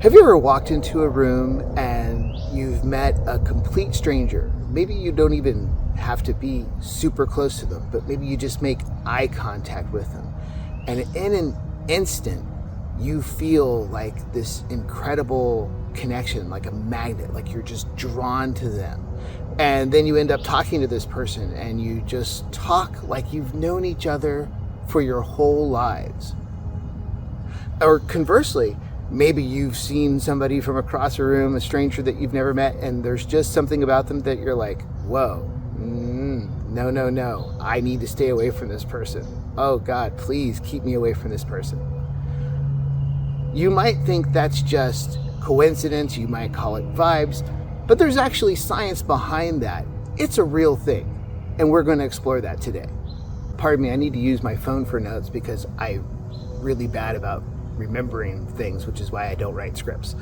Have you ever walked into a room and you've met a complete stranger? Maybe you don't even have to be super close to them, but maybe you just make eye contact with them. And in an instant, you feel like this incredible connection, like a magnet, like you're just drawn to them. And then you end up talking to this person and you just talk like you've known each other for your whole lives. Or conversely, maybe you've seen somebody from across a room, a stranger that you've never met, and there's just something about them that you're like, whoa, no, I need to stay away from this person. Oh God, please keep me away from this person. You might think that's just coincidence, you might call it vibes, but there's actually science behind that. It's a real thing, and we're going to explore that today. Pardon me, I need to use my phone for notes because I'm really bad about remembering things, which is why I don't write scripts.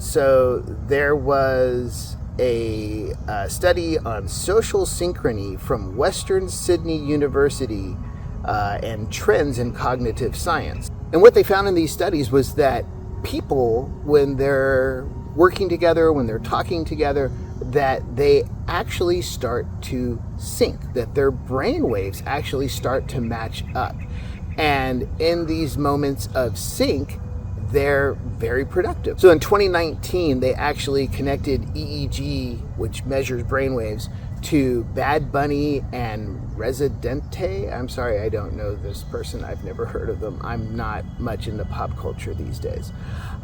So there was a study on social synchrony from Western Sydney University and trends in cognitive science. And what they found in these studies was that people, when they're working together, when they're talking together, that they actually start to sync, that their brain waves actually start to match up. And in these moments of sync, they're very productive. So in 2019, they actually connected EEG, which measures brainwaves, to Bad Bunny and Residente. I'm sorry, I don't know this person. I've never heard of them. I'm not much into pop culture these days.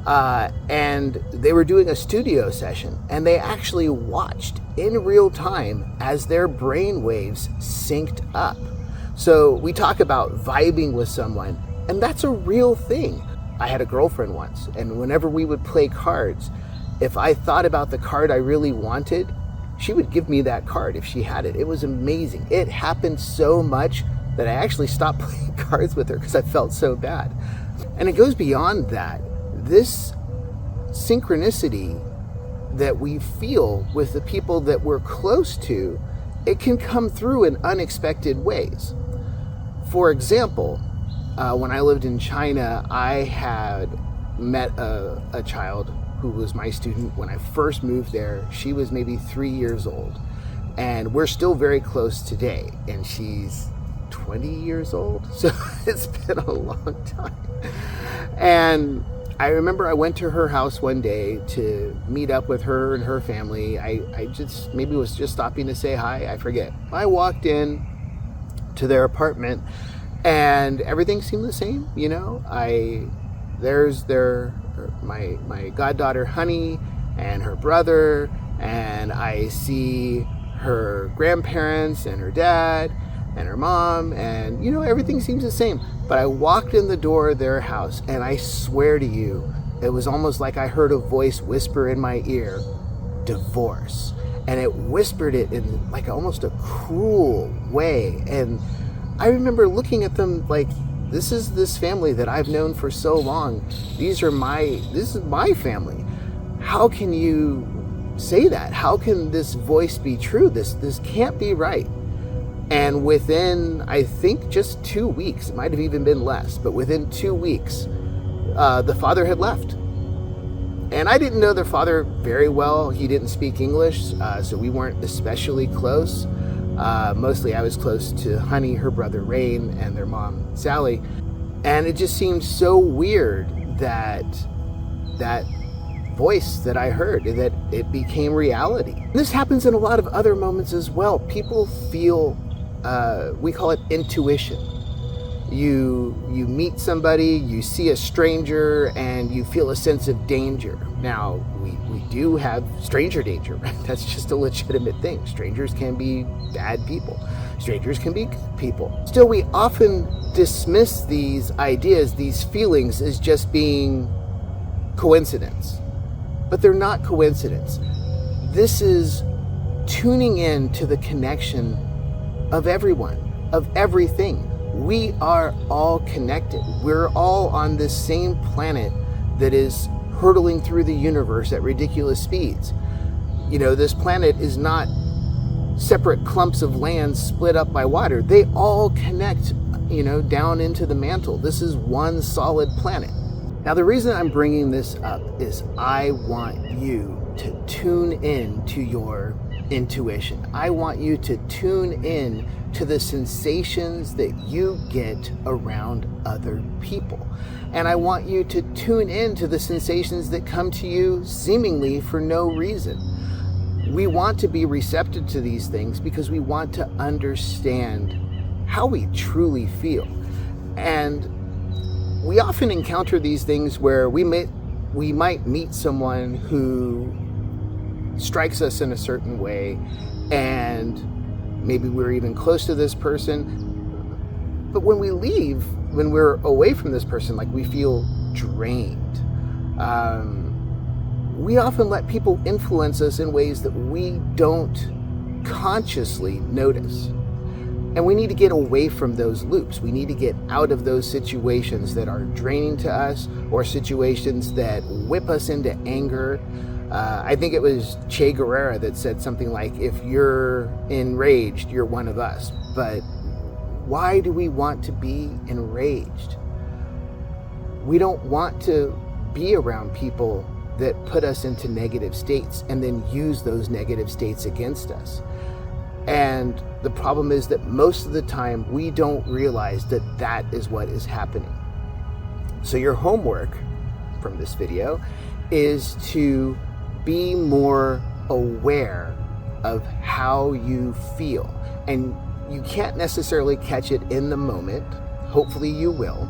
And they were doing a studio session, and they actually watched in real time as their brainwaves synced up. So we talk about vibing with someone, and that's a real thing. I had a girlfriend once, and whenever we would play cards, if I thought about the card I really wanted, she would give me that card if she had it. It was amazing. It happened so much that I actually stopped playing cards with her because I felt so bad. And it goes beyond that. This synchronicity that we feel with the people that we're close to, it can come through in unexpected ways. For example, when I lived in China, I had met a child who was my student when I first moved there. She was maybe 3 years old, and we're still very close today, and she's 20 years old, so it's been a long time. And I remember I went to her house one day to meet up with her and her family. I just maybe was just stopping to say hi, I forget. I walked in to their apartment and everything seemed the same, you know. There's my goddaughter Honey and her brother, and I see her grandparents and her dad and her mom, and you know, everything seems the same. But I walked in the door of their house, and I swear to you, it was almost like I heard a voice whisper in my ear, divorce. And it whispered it in like almost a cruel way. And I remember looking at them like, this is this family that I've known for so long. This is my family. How can you say that? How can this voice be true? This can't be right. And within, I think, just 2 weeks, it might have even been less, but within 2 weeks, the father had left. And I didn't know their father very well. He didn't speak English, so we weren't especially close. Mostly I was close to Honey, her brother Rain, and their mom Sally. And it just seemed so weird that that voice that I heard, that it became reality. This happens in a lot of other moments as well. People feel, we call it intuition. You meet somebody, you see a stranger, and you feel a sense of danger. Now, we do have stranger danger, right? That's just a legitimate thing. Strangers can be bad people. Strangers can be good people. Still, we often dismiss these ideas, these feelings, as just being coincidence. But they're not coincidence. This is tuning in to the connection of everyone, of everything. We are all connected. We're all on this same planet that is hurtling through the universe at ridiculous speeds. You know, this planet is not separate clumps of land split up by water. They all connect, you know, down into the mantle. This is one solid planet. Now, the reason I'm bringing this up is I want you to tune in to your intuition. I want you to tune in to the sensations that you get around other people. And I want you to tune in to the sensations that come to you seemingly for no reason. We want to be receptive to these things because we want to understand how we truly feel. And we often encounter these things where we might meet someone who strikes us in a certain way, and maybe we're even close to this person. But when we leave, when we're away from this person, like we feel drained. We often let people influence us in ways that we don't consciously notice. And we need to get away from those loops. We need to get out of those situations that are draining to us, or situations that whip us into anger. I think it was Che Guevara that said something like, if you're enraged, you're one of us. But why do we want to be enraged? We don't want to be around people that put us into negative states and then use those negative states against us. And the problem is that most of the time we don't realize that that is what is happening. So your homework from this video is to be more aware of how you feel. And you can't necessarily catch it in the moment. Hopefully you will.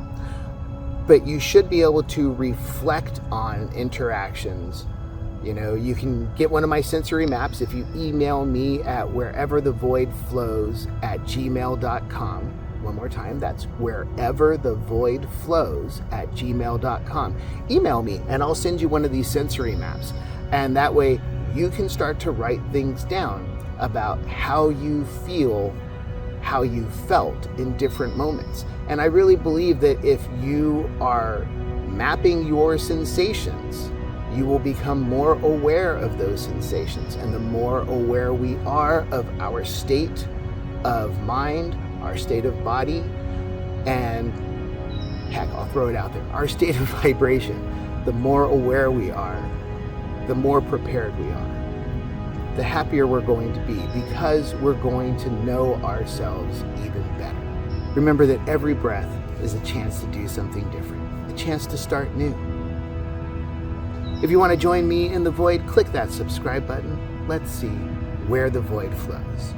But you should be able to reflect on interactions. You know, you can get one of my sensory maps if you email me at whereverthevoidflows@gmail.com. One more time, that's whereverthevoidflows@gmail.com. Email me and I'll send you one of these sensory maps. And that way you can start to write things down about how you feel, how you felt in different moments. And I really believe that if you are mapping your sensations, you will become more aware of those sensations. And the more aware we are of our state of mind, our state of body, and heck, I'll throw it out there, our state of vibration, the more aware we are, the more prepared we are, the happier we're going to be, because we're going to know ourselves even better. Remember that every breath is a chance to do something different, a chance to start new. If you want to join me in the void, click that subscribe button. Let's see where the void flows.